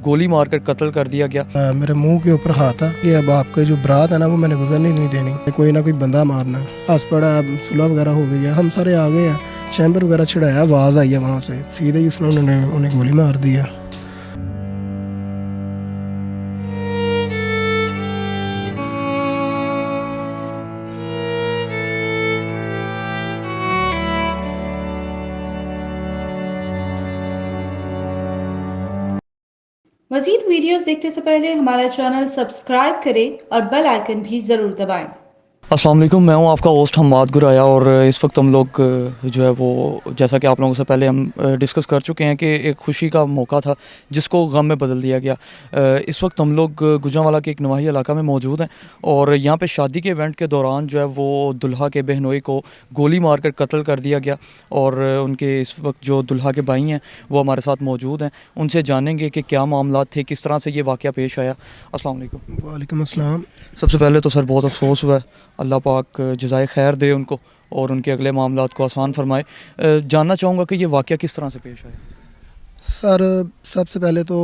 گولی مار کر قتل کر دیا گیا۔ میرے منہ کے اوپر ہاتھ تھا کہ اب آپ کے جو برات ہے نا وہ میں نے گزرنے نہیں دینی، کوئی نہ کوئی بندہ مارنا۔ ہنس پڑا، اب صلح وغیرہ ہو گئی ہے، ہم سارے آ گئے ہیں، چیمبر وغیرہ چڑھایا، آواز آئی ہے وہاں سے، سیدھے ہی انہیں گولی مار دیا۔ مزید ویڈیوز دیکھنے سے پہلے ہمارا چینل سبسکرائب کریں اور بیل آئیکن بھی ضرور دبائیں۔ السلام علیکم، میں ہوں آپ کا ہوسٹ حماد گرایا، اور اس وقت ہم لوگ جو ہے وہ جیسا کہ آپ لوگوں سے پہلے ہم ڈسکس کر چکے ہیں کہ ایک خوشی کا موقع تھا جس کو غم میں بدل دیا گیا۔ اس وقت ہم لوگ گجرانوالہ کے ایک نواحی علاقہ میں موجود ہیں، اور یہاں پہ شادی کے ایونٹ کے دوران جو ہے وہ دلہا کے بہنوئی کو گولی مار کر قتل کر دیا گیا، اور ان کے اس وقت جو دلہا کے بھائی ہیں وہ ہمارے ساتھ موجود ہیں، ان سے جانیں گے کہ کیا معاملات تھے، کس طرح سے یہ واقعہ پیش آیا۔ السلام علیکم۔ وعلیکم السلام۔ سب سے پہلے تو سر بہت افسوس ہوا ہے، اللہ پاک جزائے خیر دے ان کو اور ان کے اگلے معاملات کو آسان فرمائے۔ جاننا چاہوں گا کہ یہ واقعہ کس طرح سے پیش آیا۔ سر سب سے پہلے تو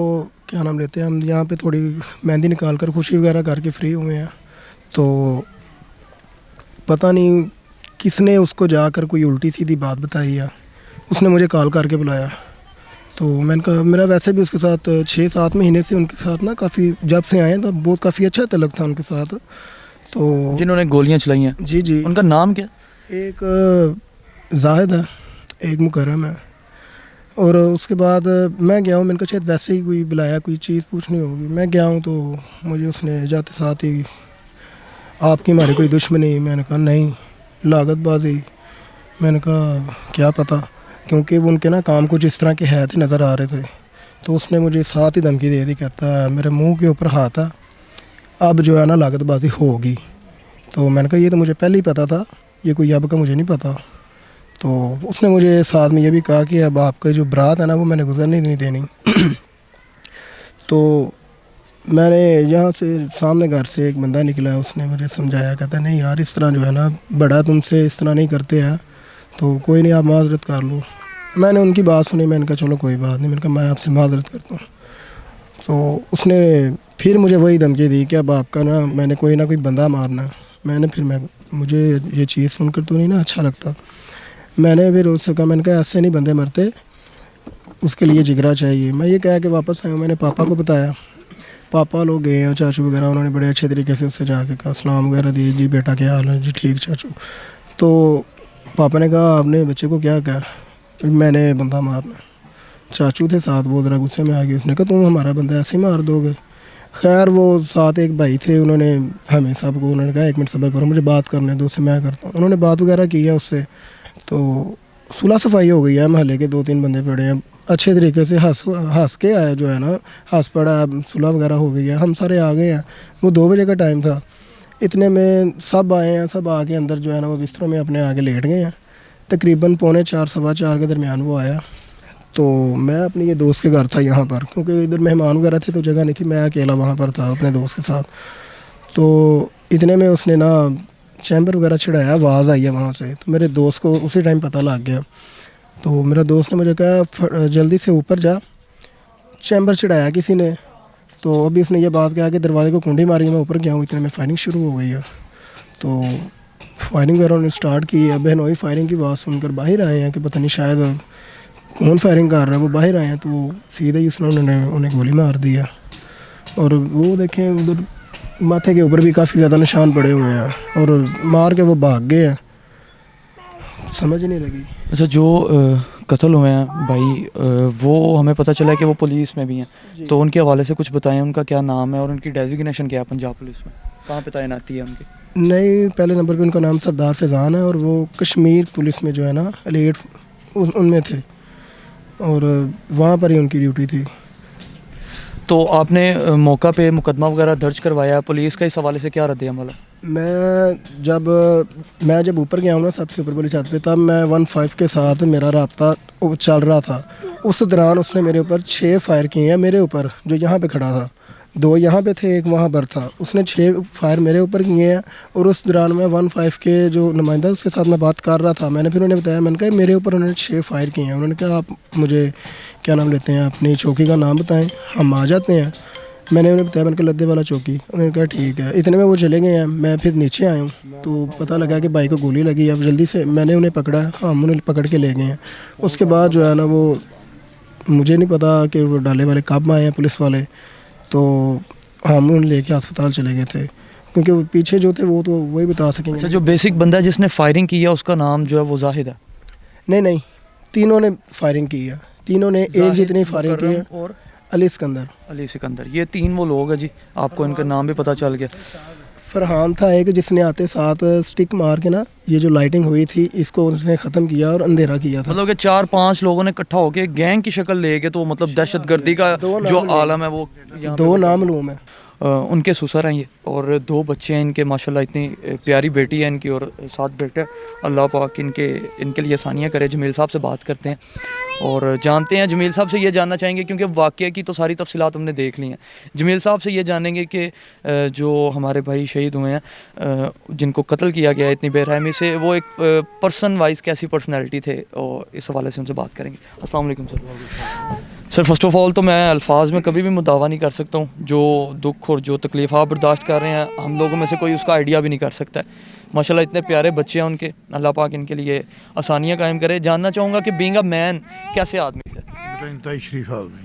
کیا نام لیتے ہیں، ہم یہاں پہ تھوڑی مہندی نکال کر خوشی وغیرہ کر کے فری ہوئے ہیں، تو پتہ نہیں کس نے اس کو جا کر کوئی الٹی سیدھی بات بتائی ہے، اس نے مجھے کال کر کے بلایا، تو میں نے کہا میرا ویسے بھی اس کے ساتھ 6-7 مہینے سے ان کے ساتھ نا کافی جب سے آئے ہیں تو بہت کافی اچھا تعلق تھا ان کے ساتھ۔ تو جنہوں نے گولیاں چلائی ہیں جی ان کا نام کیا؟ ایک زاہد ہے، ایک مکرم ہے، اور اس کے بعد میں گیا ہوں، میں نے کہا شاید ویسے ہی کوئی بلایا، کوئی چیز پوچھنی ہوگی، میں گیا ہوں تو مجھے اس نے جاتے ساتھ ہی آپ کی ہماری کوئی دشمنی، میں نے کہا نہیں، لاگت بازی، میں نے کہا کیا پتہ، کیونکہ وہ ان کے نا کام کچھ اس طرح کے ہے تھے، نظر آ رہے تھے، تو اس نے مجھے ساتھ ہی دھمکی دے دی، کہتا ہے میرے منہ کے اوپر ہاتھ ہے، اب جو ہے نا لاگت بازی ہوگی۔ تو میں نے کہا یہ تو مجھے پہلے ہی پتہ تھا، یہ کوئی اب کا مجھے نہیں پتہ۔ تو اس نے مجھے ساتھ میں یہ بھی کہا کہ اب آپ کا جو برات ہے نا وہ میں نے گزرنے نہیں دینی۔ تو میں نے یہاں سے سامنے گھر سے ایک بندہ نکلا، اس نے مجھے سمجھایا، کہتا ہے نہیں یار اس طرح جو ہے نا بڑا تم سے اس طرح نہیں کرتے ہیں، تو کوئی نہیں آپ معذرت کر لو۔ میں نے ان کی بات سنی، میں نے کہا چلو کوئی بات نہیں، میں نے کہا میں آپ سے معذرت کرتا ہوں۔ تو اس نے پھر مجھے وہی دھمکی دی کہ اب آپ کا نا میں نے کوئی نہ کوئی بندہ مارنا۔ مجھے یہ چیز سن کر تو نہیں نا اچھا لگتا، میں نے پھر اس سے کہا، میں نے کہا ایسے نہیں بندے مرتے، اس کے لیے جگرا چاہیے۔ میں یہ کہہ کے واپس آیا، میں نے پاپا کو بتایا، پاپا لوگ گئے ہیں، چاچو وغیرہ، انہوں نے بڑے اچھے طریقے سے اس سے جا کے کہا سلام وغیرہ دی، جی بیٹا کیا حال ہے، جی ٹھیک چاچو۔ تو پاپا نے کہا آپ نے بچے کو کیا کہا، میں نے بندہ مارنا۔ چاچو تھے ساتھ، وہ ذرا غصے میں آ گئے، اس نے کہا تم ہمارا بندہ ایسے ہی مار دو گے۔ خیر وہ ساتھ ایک بھائی تھے، انہوں نے ہمیں سب کو انہوں نے کہا 1 منٹ صبر کرو، مجھے بات کرنے دو، اس سے میں کرتا ہوں۔ انہوں نے بات وغیرہ کی ہے اس سے، تو صلح صفائی ہو گئی ہے، محلے کے 2-3 بندے پڑے ہیں، اچھے طریقے سے ہنس کے آیا، جو ہے نا ہنس پڑا، صلح وغیرہ ہو گئی ہے، ہم سارے آ گئے ہیں، وہ 2 بجے کا ٹائم تھا، اتنے میں سب آئے ہیں، سب آ کے اندر جو ہے نا وہ بستروں میں اپنے آگے لیٹ گئے ہیں، تقریباً 3:45 4:15 کے درمیان وہ آیا۔ تو میں اپنے یہ دوست کے گھر تھا یہاں پر، کیونکہ ادھر مہمان وغیرہ تھے تو جگہ نہیں تھی، میں اکیلا وہاں پر تھا اپنے دوست کے ساتھ۔ تو اتنے میں اس نے نا چیمبر وغیرہ چڑھایا، آواز آئی ہے وہاں سے، تو میرے دوست کو اسی ٹائم پتہ لگ گیا، تو میرا دوست نے مجھے کہا جلدی سے اوپر جا، چیمبر چڑھایا کسی نے، تو ابھی اس نے یہ بات کہا کہ دروازے کو کنڈی ماری، میں اوپر گیا ہوں، اتنے میں فائرنگ شروع ہو گئی ہے۔ تو فائرنگ وغیرہ انہوں نے اسٹارٹ کی ہے، بہنوئی فائرنگ کی آواز سن کر باہر آئے ہیں کہ پتہ نہیں شاید کون فائرنگ کر رہا ہے، وہ باہر آئے ہیں، تو سیدھے ہی انہوں نے انہیں گولی مار دیا، اور وہ دیکھیں ادھر ماتھے کے اوپر بھی کافی زیادہ نشان پڑے ہوئے ہیں، اور مار کے وہ بھاگ گئے ہیں، سمجھ نہیں لگی۔ اچھا، جو قتل ہوئے ہیں بھائی، وہ ہمیں پتہ چلا کہ وہ پولیس میں بھی ہیں، تو ان کے حوالے سے کچھ بتائیں، ان کا کیا نام ہے اور ان کی ڈیزگنیشن کیا ہے پنجاب پولیس میں، کہاں پہ تعیناتی ہے ان کی؟ نہیں، پہلے نمبر پہ ان کا نام سردار فیضان ہے، اور وہ کشمیر پولیس میں جو ہے نا ایلیٹ ان میں تھے، اور وہاں پر ہی ان کی ڈیوٹی تھی۔ تو آپ نے موقع پہ مقدمہ وغیرہ درج کروایا، پولیس کا اس حوالے سے کیا رد عمل ہے؟ میں جب اوپر گیا ہوں نا سب سے اوپر والی چھت پہ، تب میں 15 کے ساتھ میرا رابطہ چل رہا تھا، اس دوران اس نے میرے اوپر 6 فائر کیے ہیں، میرے اوپر جو یہاں پہ کھڑا تھا، 2 یہاں پہ تھے، ایک وہاں پر تھا، اس نے 6 فائر میرے اوپر کیے ہیں، اور اس دوران میں 15 کے جو نمائندہ اس کے ساتھ میں بات کر رہا تھا، میں نے پھر انہیں بتایا، میں نے کہا میرے اوپر انہوں نے 6 فائر کیے ہیں، انہوں نے کہا آپ مجھے کیا نام لیتے ہیں اپنی چوکی کا نام بتائیں, ہم آ جاتے ہیں. میں نے انہیں بتایا, میں نے کہا لدے والا چوکی. انہوں نے کہا ٹھیک ہے. اتنے میں وہ چلے گئے ہیں. میں پھر نیچے آیا ہوں تو پتہ لگا کہ بھائی کو گولی لگی ہے. اب جلدی سے میں نے انہیں پکڑا, ہم انہیں پکڑ کے لے گئے ہیں. اس کے بعد جو ہے نا وہ مجھے نہیں پتا کہ وہ ڈالے والے کب آئے ہیں پولیس والے, تو ہم انہیں لے کے ہسپتال چلے گئے تھے, کیونکہ وہ پیچھے جو تھے وہ تو وہی بتا سکیں گے. اچھا, جو بیسک بندہ جس نے فائرنگ کی ہے اس کا نام جو ہے وہ زاہد ہے؟ نہیں, تینوں نے فائرنگ کی ہے. تینوں نے ایک جتنی فائرنگ کی ہے. اور علی سکندر, یہ 3 وہ لوگ ہیں جی. آپ کو ان کا نام بھی پتہ چل گیا. فرحان تھا ایک جس نے آتے ساتھ سٹک مار کے نا یہ جو لائٹنگ ہوئی تھی اس کو اس نے ختم کیا اور اندھیرا کیا تھا. مطلب کہ 4-5 لوگوں نے اکٹھا ہو کے گینگ کی شکل لے کے, تو مطلب دہشت گردی کا جو عالم ہے وہ 2 نامعلوم ہیں. ان کے سسر ہیں یہ, اور 2 بچے ہیں ان کے ماشاءاللہ. اتنی پیاری بیٹی ہے ان کی اور 7 بیٹے. اللہ پاک ان کے لیے آسانیاں کرے. جمیل صاحب سے بات کرتے ہیں اور جانتے ہیں, جمیل صاحب سے یہ جاننا چاہیں گے کیونکہ واقعے کی تو ساری تفصیلات ہم نے دیکھ لی ہیں. جمیل صاحب سے یہ جانیں گے کہ جو ہمارے بھائی شہید ہوئے ہیں, جن کو قتل کیا گیا اتنی بے رحمی سے, وہ ایک پرسن وائز کیسی پرسنالٹی تھے, اور اس حوالے سے ان سے بات کریں گے. السلام علیکم سر. فرسٹ آف آل تو میں الفاظ میں کبھی بھی مداوع نہیں کر سکتا ہوں. جو دکھ اور جو تکلیف آپ برداشت کر رہے ہیں, ہم لوگوں میں سے کوئی اس کا آئیڈیا بھی نہیں کر سکتا ہے. ماشاءاللہ اتنے پیارے بچے ہیں ان کے, اللہ پاک ان کے لیے آسانیاں قائم کرے. جاننا چاہوں گا کہ بینگ اے مین کیسے آدمی تھے؟ بیٹا انتہائی شریف آدمی,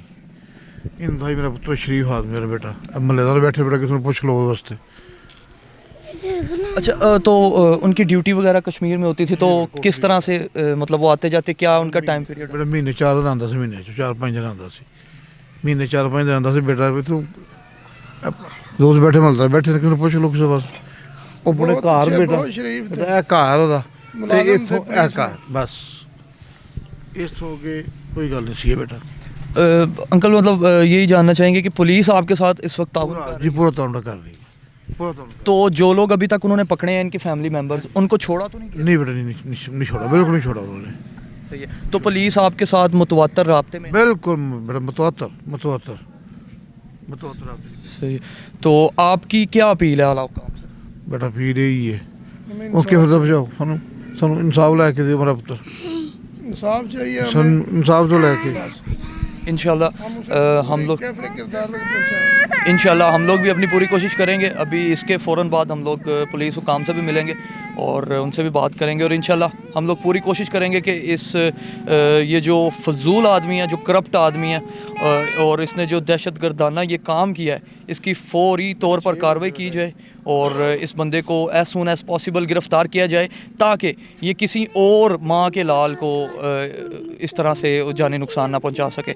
انتہائی میرا پتر شریف آدمی میرا بیٹا. اب محلے دار بیٹھے کسی نے پوچھ لو واسطے. اچھا, تو ان کی ڈیوٹی وغیرہ کشمیر میں ہوتی تھی, تو کس طرح سے مطلب وہ آتے جاتے, کیا ان کا ٹائم پیریڈ؟ بیٹا مہینے 4 دن آتا سی, مہینے 4-5 دن آتا سی, مہینے 4-5 دن آتا سی بیٹا. تو دوست بیٹھے ملتا بیٹھے کسی نے پوچھ لو کسی پاس. وہ بڑے گھر بیٹا گھر وہ بس اس ہو کے کوئی گل نہیں سی بیٹا. انکل مطلب یہی جاننا چاہیں گے کہ پولیس آپ کے ساتھ اس وقت تعاون کر رہی ہے؟ جی پورا تعاون کر رہی ہے. تو جو لوگ ابھی تک انہوں نے پکڑے ہیں ان کی فیملی ممبرز, ان کو چھوڑا تو نہیں کیا؟ نہیں بیٹا, نہیں چھوڑا, بالکل نہیں چھوڑا انہوں نے. صحیح ہے. تو پولیس آپ کے ساتھ متواتر رابطے میں؟ بالکل بیٹا متواتر رابطے. صحیح ہے. تو آپ کی کیا اپیل ہے علاقہ سے؟ بیٹا پی رہی ہے اس کے پھر بچاؤ, سانو انصاف لے کے دے. میرا پتر انصاف چاہیے, انصاف تو لے کے انشاءاللہ ہم لوگ بھی اپنی پوری کوشش کریں گے. ابھی اس کے فوراً بعد ہم لوگ پولیس حکام سے بھی ملیں گے اور ان سے بھی بات کریں گے, اور انشاءاللہ ہم لوگ پوری کوشش کریں گے کہ اس یہ جو فضول آدمی ہے, جو کرپٹ آدمی ہے, اور اس نے جو دہشت گردانہ یہ کام کیا ہے, اس کی فوری طور پر کارروائی کی جائے اور اس بندے کو ایز سون ایز پاسبل گرفتار کیا جائے, تاکہ یہ کسی اور ماں کے لال کو اس طرح سے جانی نقصان نہ پہنچا سکے.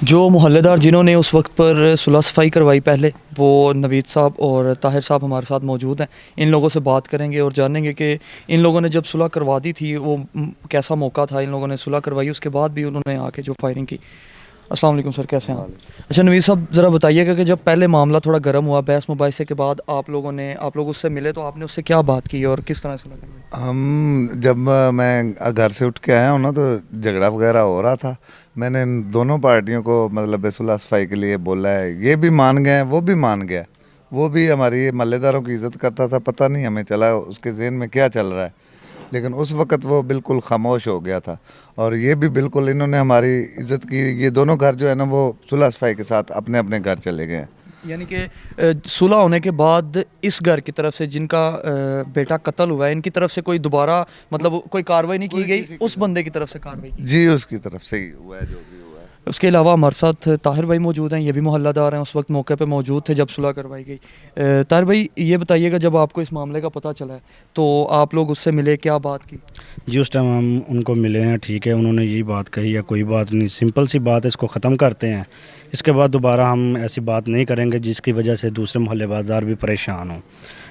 جو محلے دار جنہوں نے اس وقت پر صلح صفائی کروائی پہلے, وہ نوید صاحب اور طاہر صاحب ہمارے ساتھ موجود ہیں. ان لوگوں سے بات کریں گے اور جانیں گے کہ ان لوگوں نے جب صلح کروا دی تھی وہ کیسا موقع تھا. ان لوگوں نے صلح کروائی, اس کے بعد بھی انہوں نے آ کے جو فائرنگ کی. السلام علیکم سر, کیسے ہیں آپ؟ اچھا نوید صاحب, ذرا بتائیے گا کہ جب پہلے معاملہ تھوڑا گرم ہوا, بحث مباحثے کے بعد آپ لوگ اس سے ملے, تو آپ نے اس سے کیا بات کی اور کس طرح صلح کروائی؟ جب میں گھر سے اٹھ کے آیا ہوں نا, تو جھگڑا وغیرہ ہو رہا تھا. میں نے دونوں پارٹیوں کو مطلب صلح صفائی کے لیے بولا ہے, یہ بھی مان گئے, وہ بھی مان گیا. وہ بھی ہماری محلے داروں کی عزت کرتا تھا, پتہ نہیں ہمیں چلا اس کے ذہن میں کیا چل رہا ہے, لیکن اس وقت وہ بالکل خاموش ہو گیا تھا. اور یہ بھی بالکل انہوں نے ہماری عزت کی. یہ دونوں گھر جو ہے نا وہ صلح صفائی کے ساتھ اپنے اپنے گھر چلے گئے ہیں. یعنی کہ صلح ہونے کے بعد اس گھر کی طرف سے جن کا بیٹا قتل ہوا ہے, ان کی طرف سے کوئی دوبارہ مطلب کوئی کارروائی نہیں کی گئی, اس بندے کی طرف سے کارروائی کی؟ جی اس کی طرف سے ہی ہوا ہے جو بھی ہوا ہے. اس کے علاوہ ہمارے ساتھ طاہر بھائی موجود ہیں, یہ بھی محلہ دار ہیں, اس وقت موقع پہ موجود تھے جب صلح کروائی گئی. طاہر بھائی یہ بتائیے گا, جب آپ کو اس معاملے کا پتہ چلا ہے تو آپ لوگ اس سے ملے, کیا بات کی؟ جی اس ٹائم ہم ان کو ملے ہیں, ٹھیک ہے, انہوں نے یہی بات کہی ہے, کوئی بات نہیں, سمپل سی بات ہے, اس کو ختم کرتے ہیں. اس کے بعد دوبارہ ہم ایسی بات نہیں کریں گے جس کی وجہ سے دوسرے محلے بازار بھی پریشان ہوں.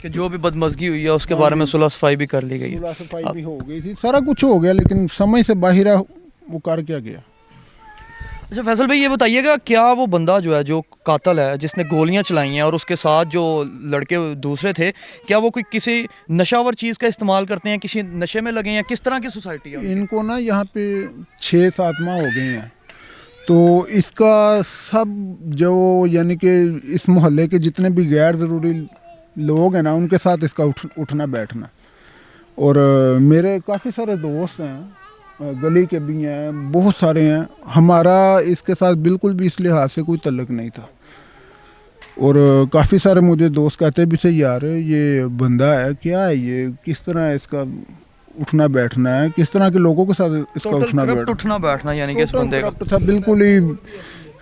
کہ جو بھی بدمزگی ہوئی ہے اس کے بارے میں صلح صفائی بھی کر لی گئی ہے. صلح صفائی بھی ہو گئی تھی, سارا کچھ ہو گیا, لیکن سمجھ سے باہر ہے وہ کر کیا گیا. اچھا فیصل بھائی یہ بتائیے گا, کیا وہ بندہ جو ہے جو قاتل ہے جس نے گولیاں چلائی ہیں اور اس کے ساتھ جو لڑکے دوسرے تھے, کیا وہ کوئی کسی نشہ آور چیز کا استعمال کرتے ہیں, کسی نشے میں لگے ہیں, کس طرح کی سوسائٹی ہے؟ ان کو نا یہاں پہ 6-7 ماہ ہو گئے ہیں, تو اس کا سب جو یعنی کہ اس محلے کے جتنے بھی غیر ضروری لوگ ہیں نا ان کے ساتھ اس کا اٹھنا بیٹھنا. اور میرے کافی سارے دوست ہیں, گلی کے بھی ہیں, بہت سارے ہیں, ہمارا اس کے ساتھ بالکل بھی اس لحاظ سے کوئی تعلق نہیں تھا. اور کافی سارے مجھے دوست کہتے بھی سے یار یہ بندہ ہے کیا ہے, یہ کس طرح اس کا اٹھنا بیٹھنا ہے, کس طرح کے لوگوں کے ساتھ اس کا اٹھنا بیٹھنا یعنی کہ اس بندے کا تھا بالکل ہی.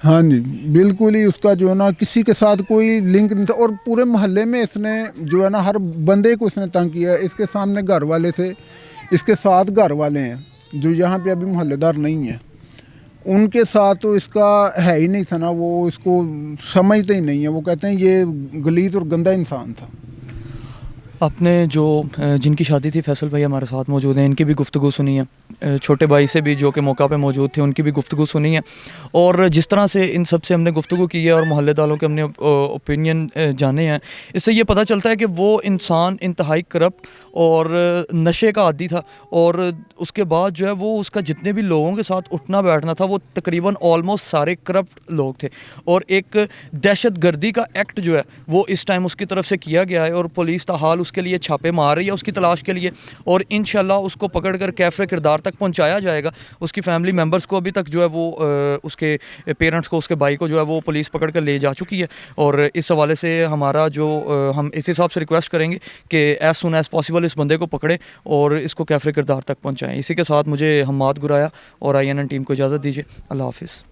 ہاں جی بالکل ہی اس کا جو ہے نا کسی کے ساتھ کوئی لنک نہیں تھا. اور پورے محلے میں اس نے جو ہے نا ہر بندے کو اس نے تنگ کیا. اس کے سامنے گھر والے تھے, اس کے ساتھ گھر والے ہیں جو یہاں پہ ابھی محلے دار نہیں ہیں, ان کے ساتھ تو اس کا ہے ہی نہیں تھا نا, وہ اس کو سمجھتے ہی نہیں ہیں. وہ کہتے ہیں یہ غلیظ اور گندا انسان تھا. آپ نے جو جن کی شادی تھی فیصل بھائی ہمارے ساتھ موجود ہیں, ان کی بھی گفتگو سنی ہے, چھوٹے بھائی سے بھی جو کہ موقع پہ موجود تھے ان کی بھی گفتگو سنی ہے, اور جس طرح سے ان سب سے ہم نے گفتگو کی ہے اور محلے داروں کے ہم نے اوپینین جانے ہیں, اس سے یہ پتہ چلتا ہے کہ وہ انسان انتہائی کرپٹ اور نشے کا عادی تھا, اور اس کے بعد جو ہے وہ اس کا جتنے بھی لوگوں کے ساتھ اٹھنا بیٹھنا تھا وہ تقریباً آلموسٹ سارے کرپٹ لوگ تھے. اور ایک دہشت گردی کا ایکٹ جو ہے وہ اس ٹائم اس کی طرف سے کیا گیا ہے, اور پولیس تاحال اس کے لیے چھاپے مار رہی ہے اس کی تلاش کے لیے, اور انشاءاللہ اس کو پکڑ کر کیفر کردار تک پہنچایا جائے گا. اس کی فیملی ممبرس کو ابھی تک جو ہے وہ اس کے پیرنٹس کو, اس کے بھائی کو جو ہے وہ پولیس پکڑ کر لے جا چکی ہے. اور اس حوالے سے ہمارا جو ہم اس حساب سے ریکویسٹ کریں گے کہ ایز سون ایز پاسبل اس بندے کو پکڑیں اور اس کو کیفر کردار تک پہنچائیں. اسی کے ساتھ مجھے حماد گرایا اور INN ٹیم کو اجازت دیجیے. اللہ حافظ.